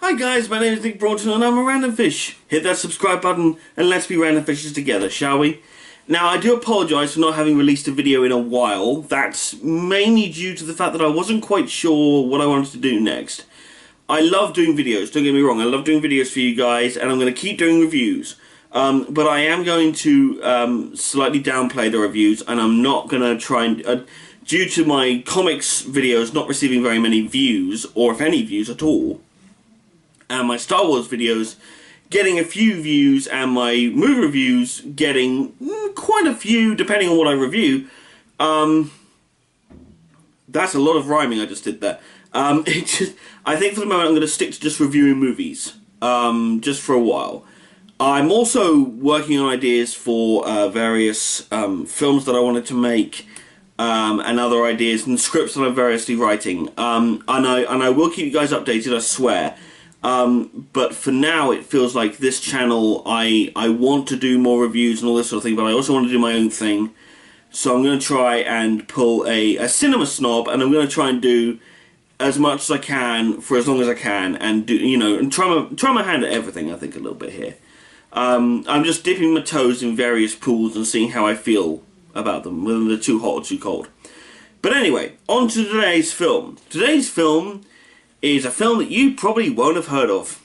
Hi guys, my name is Nick Broughton and I'm a Randomfish. Hit that subscribe button and let's be Randomfishes together, shall we? Now, I do apologise for not having released a video in a while. That's mainly due to the fact that I wasn't quite sure what I wanted to do next. I love doing videos, don't get me wrong, I love doing videos for you guys and I'm going to keep doing reviews. But I am going to slightly downplay the reviews and I'm not going to try and... due to my comics videos not receiving very many views, or if any views at all, and my Star Wars videos getting a few views, and my movie reviews getting quite a few, depending on what I review. That's a lot of rhyming I just did there. I think for the moment I'm going to stick to just reviewing movies, just for a while. I'm also working on ideas for various films that I wanted to make, and other ideas and scripts that I'm variously writing. And I will keep you guys updated, I swear. But for now, it feels like this channel, I want to do more reviews and all this sort of thing, but I also want to do my own thing. So I'm going to try and pull a cinema snob, and I'm going to try and do as much as I can for as long as I can, and do, you know, and try my hand at everything, I think, a little bit here. I'm just dipping my toes in various pools and seeing how I feel about them, whether they're too hot or too cold. But anyway, on to today's film. Today's film is a film that you probably won't have heard of.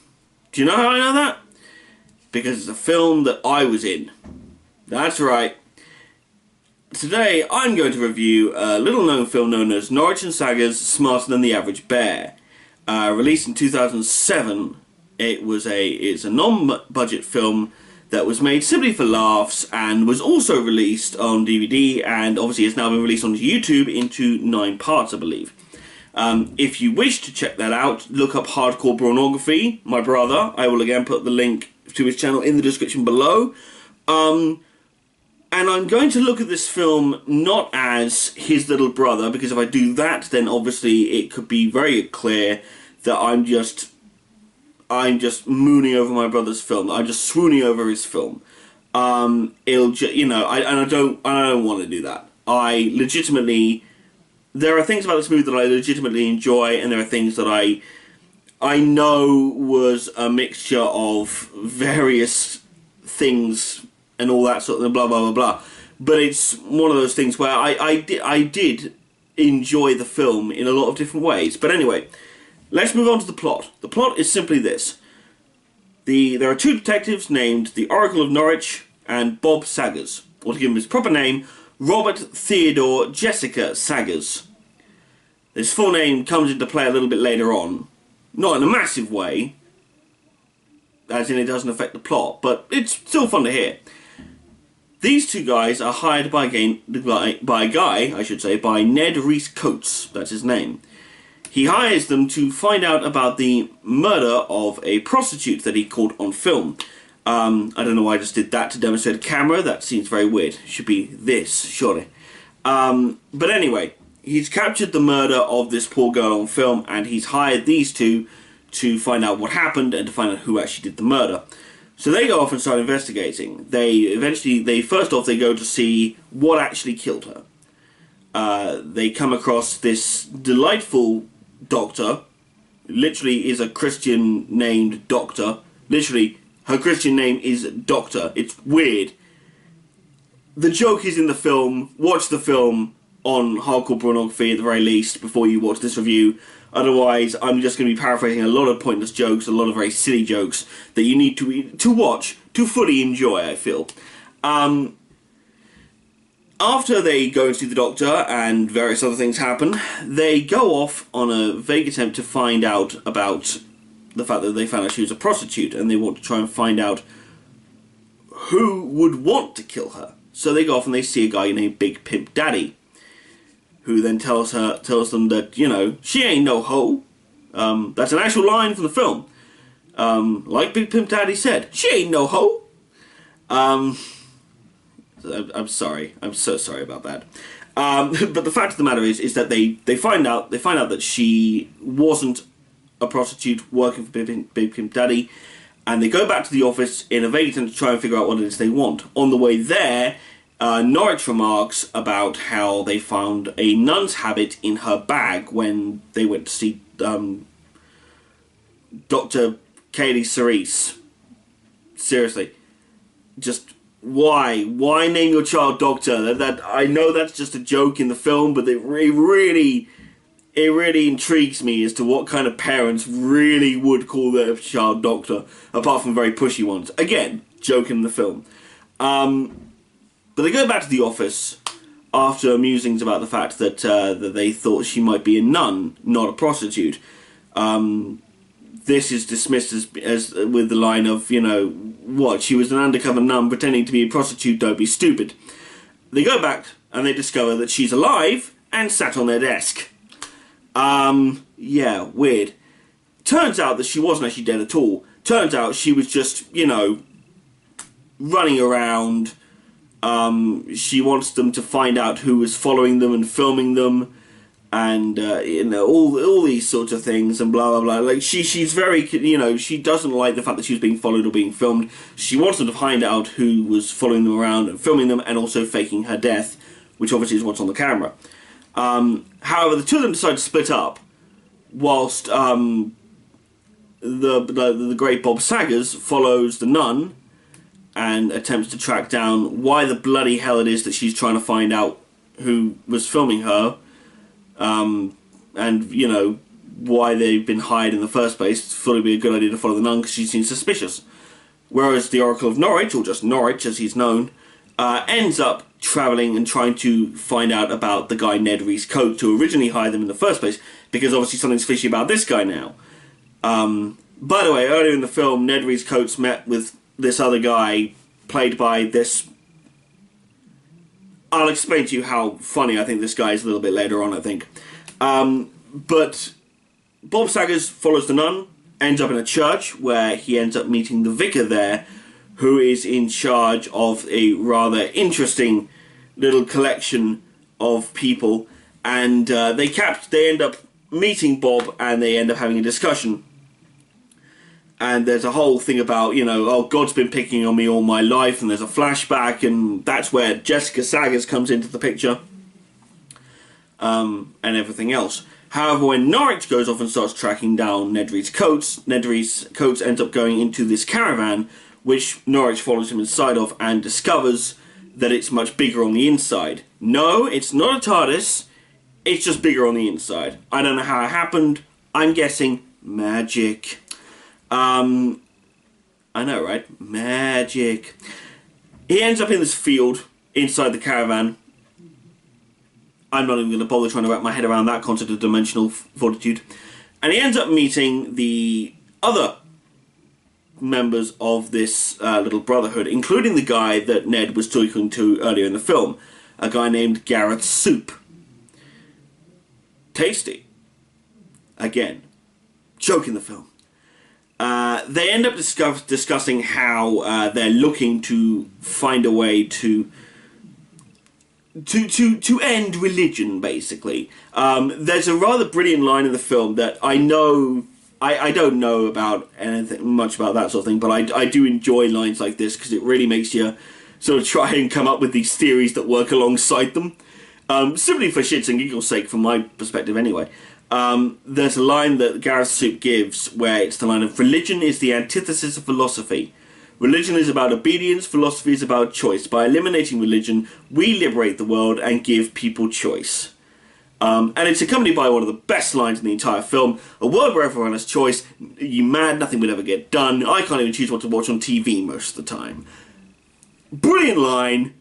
Do you know how I know that? Because it's a film that I was in. That's right. Today I'm going to review a little-known film known as Norwich and Saggers, Smarter Than the Average Bear. Released in 2007, it's a non-budget film that was made simply for laughs and was also released on DVD, and obviously has now been released on YouTube into 9 parts, I believe. If you wish to check that out, look up Hardcore Pornography, my brother. I will again put the link to his channel in the description below. And I'm going to look at this film not as his little brother, because if I do that, then obviously it could be very clear that I'm just mooning over my brother's film. I'm just swooning over his film. You know, I don't want to do that. There are things about this movie that I legitimately enjoy, and there are things that I know was a mixture of various things and all that sort of blah blah blah blah. But it's one of those things where I did enjoy the film in a lot of different ways. But anyway, let's move on to the plot. The plot is simply this. There are 2 detectives named the Oracle of Norwich and Bob Saggers, or to give him his proper name, Robert Theodore Jessica Saggers. His full name comes into play a little bit later on. Not in a massive way, as in it doesn't affect the plot, but it's still fun to hear. These 2 guys are hired by Ned Reese Coates, that's his name. He hires them to find out about the murder of a prostitute that he caught on film. I don't know why I just did that to demonstrate a camera. That seems very weird. It should be this, surely. But anyway, he's captured the murder of this poor girl on film, and he's hired these 2 to find out what happened and to find out who actually did the murder. So they go off and start investigating. First off, they go to see what actually killed her. They come across this delightful doctor. Literally is a Christian named Doctor. Literally, her Christian name is Doctor. It's weird. The joke is in the film. Watch the film on Hardcore Pornography at the very least before you watch this review. Otherwise, I'm just going to be paraphrasing a lot of pointless jokes, a lot of very silly jokes that you need to watch to fully enjoy, I feel. After they go and see the doctor and various other things happen, they go off on a vague attempt to find out about the fact that they found out she was a prostitute, and they want to try and find out who would want to kill her. So they go off and they see a guy named Big Pimp Daddy, who then tells them that, you know, she ain't no hoe. That's an actual line from the film. Like Big Pimp Daddy said, she ain't no hoe. I'm sorry. I'm so sorry about that. But the fact of the matter is that they find out that she wasn't a prostitute working for Big Pimp Daddy, and they go back to the office in a vague attempt to try and figure out what it is they want. On the way there, Norwich remarks about how they found a nun's habit in her bag when they went to see Dr. Katie Cerise. Seriously. Just, why? Why name your child Doctor? That I know that's just a joke in the film, but it really intrigues me as to what kind of parents really would call their child Doctor, apart from very pushy ones. Again, joke in the film. But they go back to the office after musings about the fact that that they thought she might be a nun, not a prostitute. This is dismissed as with the line of, you know, what, she was an undercover nun pretending to be a prostitute, don't be stupid. They go back and they discover that she's alive and sat on their desk. Yeah, weird. Turns out that she wasn't actually dead at all. Turns out she was just, you know, running around. She wants them to find out who was following them and filming them, and you know, all these sorts of things, and blah blah blah. Like she's very, you know, she doesn't like the fact that she was being followed or being filmed. She wants them to find out who was following them around and filming them, and also faking her death, which obviously is what's on the camera. However, the two of them decide to split up, whilst the great Bob Saggers follows the nun and attempts to track down why the bloody hell it is that she's trying to find out who was filming her, and, you know, why they've been hired in the first place. It's thought it'd be a good idea to follow the nun because she seems suspicious. Whereas the Oracle of Norwich, or just Norwich as he's known, ends up travelling and trying to find out about the guy Ned Rhys-Coates, who originally hired them in the first place, because obviously something's fishy about this guy now. By the way, earlier in the film, Ned Rhys-Coates met with this other guy, played by this... I'll explain to you how funny I think this guy is a little bit later on, I think. But Bob Saggers follows the nun, ends up in a church, where he ends up meeting the vicar there, who is in charge of a rather interesting little collection of people, and they end up meeting Bob, and they end up having a discussion. And there's a whole thing about, you know, oh, God's been picking on me all my life, and there's a flashback, and that's where Jessica Saggers comes into the picture, and everything else. However, when Norwich goes off and starts tracking down Ned Rhys-Coates ends up going into this caravan, which Norwich follows him inside of, and discovers that it's much bigger on the inside. No, it's not a TARDIS, it's just bigger on the inside. I don't know how it happened. I'm guessing magic. I know, right? Magic. He ends up in this field inside the caravan. I'm not even going to bother trying to wrap my head around that concept of dimensional fortitude. And he ends up meeting the other members of this little brotherhood, including the guy that Ned was talking to earlier in the film, a guy named Gareth Soup. Tasty. Again, joke in the film. They end up discussing how they're looking to find a way to end religion, basically. There's a rather brilliant line in the film that I know... I don't know about much about that sort of thing, but I do enjoy lines like this because it really makes you sort of try and come up with these theories that work alongside them. Simply for shits and giggles' sake, from my perspective anyway. There's a line that Gareth Soup gives where it's the line of, religion is the antithesis of philosophy. Religion is about obedience, philosophy is about choice. By eliminating religion, we liberate the world and give people choice. And it's accompanied by one of the best lines in the entire film. A world where everyone has choice. You mad, nothing would ever get done. I can't even choose what to watch on TV most of the time. Brilliant line.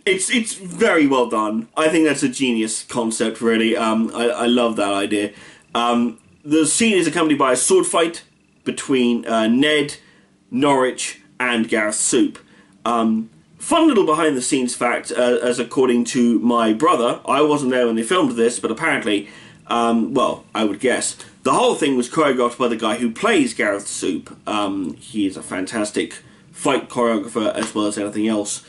It's very well done. I think that's a genius concept, really. I love that idea. The scene is accompanied by a sword fight between Ned, Norwich, and Gareth Soup. Fun little behind-the-scenes fact, as according to my brother, I wasn't there when they filmed this, but apparently, well, I would guess, the whole thing was choreographed by the guy who plays Gareth Soup. He is a fantastic fight choreographer as well as anything else.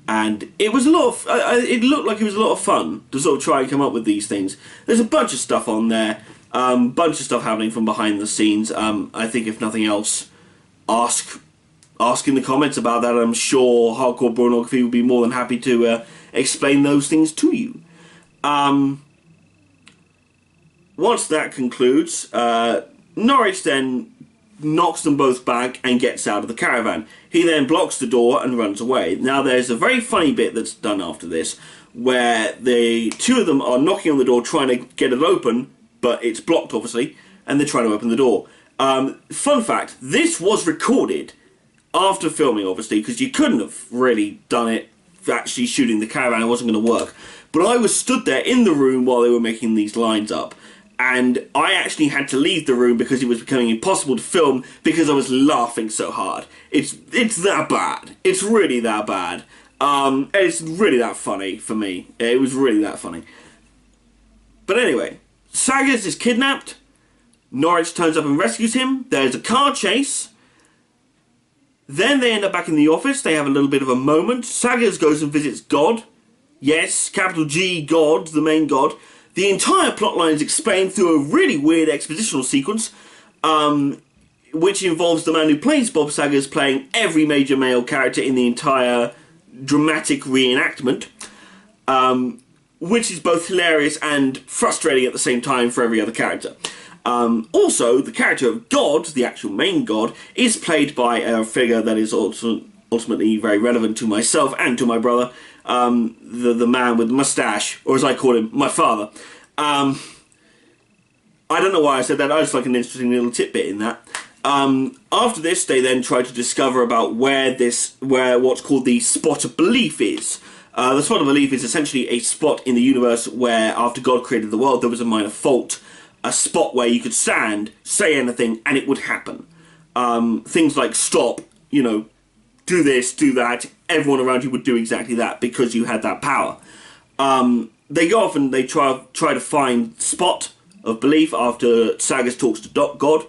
And it was a lot of... it looked like it was a lot of fun to sort of try and come up with these things. There's a bunch of stuff on there. Bunch of stuff happening from behind the scenes. I think, if nothing else, ask in the comments about that. I'm sure Hardcore Pornography will be more than happy to explain those things to you. Once that concludes, Norwich then knocks them both back and gets out of the caravan. He then blocks the door and runs away. Now there's a very funny bit that's done after this, where the two of them are knocking on the door trying to get it open, but it's blocked obviously, and they're trying to open the door. Fun fact, this was recorded after filming obviously, because you couldn't have really done it actually shooting the caravan, it wasn't going to work. But I was stood there in the room while they were making these lines up, and I actually had to leave the room because it was becoming impossible to film because I was laughing so hard. It's that bad. It's really that bad. It's really that funny for me. It was really that funny. But anyway, Saggers is kidnapped. Norwich turns up and rescues him. There's a car chase. Then they end up back in the office. They have a little bit of a moment. Saggers goes and visits God. Yes, capital G, God, the main God. The entire plotline is explained through a really weird expositional sequence, which involves the man who plays Bob Saggers playing every major male character in the entire dramatic reenactment, which is both hilarious and frustrating at the same time for every other character. Also, the character of God, the actual main God, is played by a figure that is also ultimately very relevant to myself and to my brother, the man with the mustache, or as I call him, my father. I don't know why I said that, I just like an interesting little tidbit in that. After this, they then try to discover about where what's called the spot of belief is. The spot of belief is essentially a spot in the universe where, after God created the world, there was a minor fault. A spot where you could stand, say anything, and it would happen. Things like stop, you know, do this, do that. Everyone around you would do exactly that because you had that power. They go off and they try to find spot of belief after Saggers talks to God.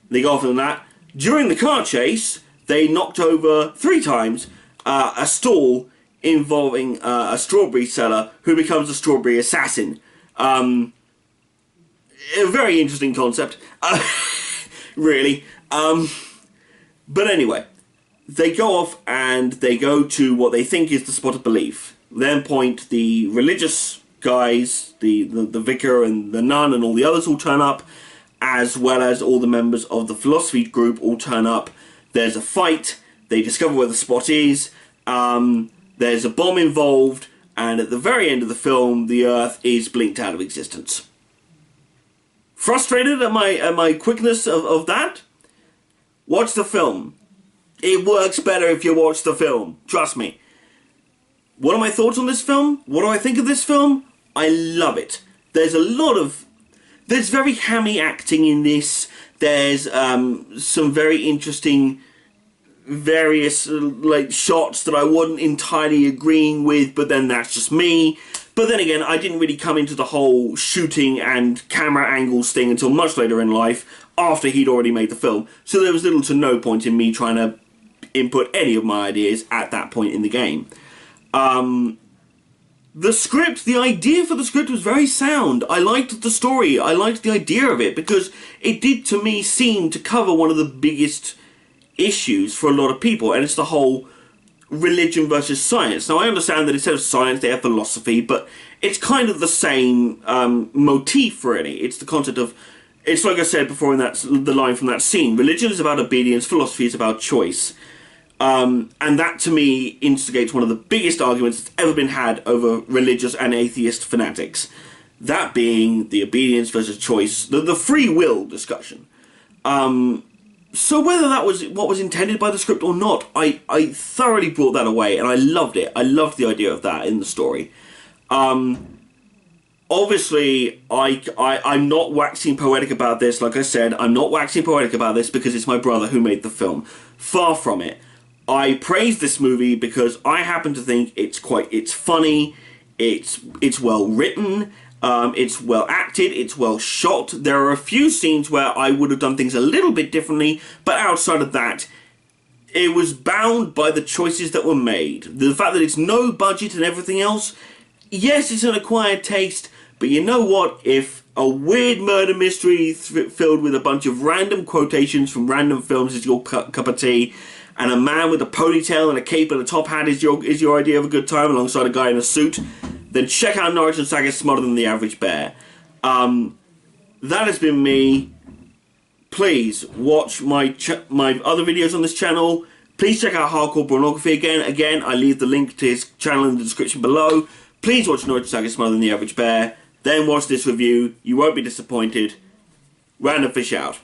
They go off on that. During the car chase, they knocked over 3 times a stall involving a strawberry seller who becomes a strawberry assassin. A very interesting concept, really. But anyway, they go off and they go to what they think is the spot of belief. Then point the religious guys, the vicar and the nun and all the others all turn up, as well as all the members of the philosophy group all turn up. There's a fight, they discover where the spot is, there's a bomb involved, and at the very end of the film, the Earth is blinked out of existence. Frustrated at my quickness of that? Watch the film. It works better if you watch the film. Trust me. What are my thoughts on this film? What do I think of this film? I love it. There's very hammy acting in this. There's some very interesting various like shots that I wasn't entirely agreeing with, but then that's just me. But then again, I didn't really come into the whole shooting and camera angles thing until much later in life, after he'd already made the film. So there was little to no point in me trying to input any of my ideas at that point in the game. The script, the idea for the script was very sound. I liked the story, I liked the idea of it, because it did to me seem to cover one of the biggest issues for a lot of people, and it's the whole religion versus science. Now I understand that instead of science they have philosophy, but it's kind of the same motif really. It's the concept of, it's like I said before in the line from that scene, religion is about obedience, philosophy is about choice. And that to me instigates one of the biggest arguments that's ever been had over religious and atheist fanatics. That being the obedience versus choice, the free will discussion. So whether that was what was intended by the script or not, I thoroughly brought that away, and I loved it. I loved the idea of that in the story. Obviously, I'm not waxing poetic about this. Like I said, I'm not waxing poetic about this because it's my brother who made the film. Far from it. I praise this movie because I happen to think it's funny, it's well written, it's well acted, it's well shot. There are a few scenes where I would have done things a little bit differently, but outside of that, it was bound by the choices that were made. The fact that it's no budget and everything else, yes, it's an acquired taste, but you know what? If a weird murder mystery filled with a bunch of random quotations from random films is your cup of tea, and a man with a ponytail and a cape and a top hat is your idea of a good time alongside a guy in a suit, then check out Norwich and Saggers Smarter Than the Average Bear. That has been me. please watch my other videos on this channel. Please check out Hardcore Pornography again. Again, I leave the link to his channel in the description below. Please watch Norwich, Saggers, Smaller Than the Average Bear. Then watch this review. You won't be disappointed. Randomfish out.